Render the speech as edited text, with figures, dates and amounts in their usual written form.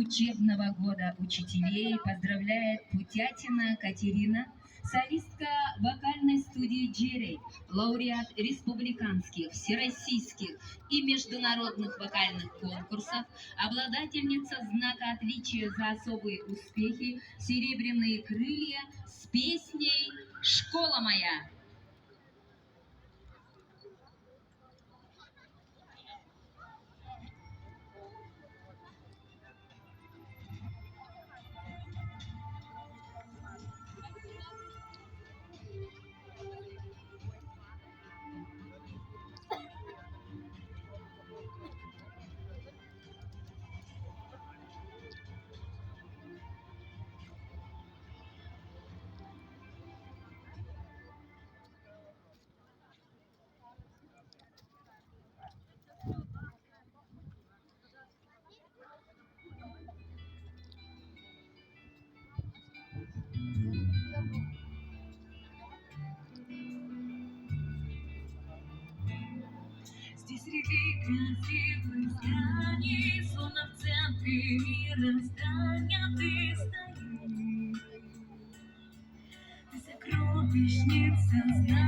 учебного года учителей поздравляет Путятина Катерина, солистка вокальной студии «Джерей», лауреат республиканских, всероссийских и международных вокальных конкурсов, обладательница знака отличия за особые успехи «Серебряные крылья» с песней «Школа моя». Здесь среди красивых зданий, словно в центре мироздания ты стоишь. Ты сокровищница знаний.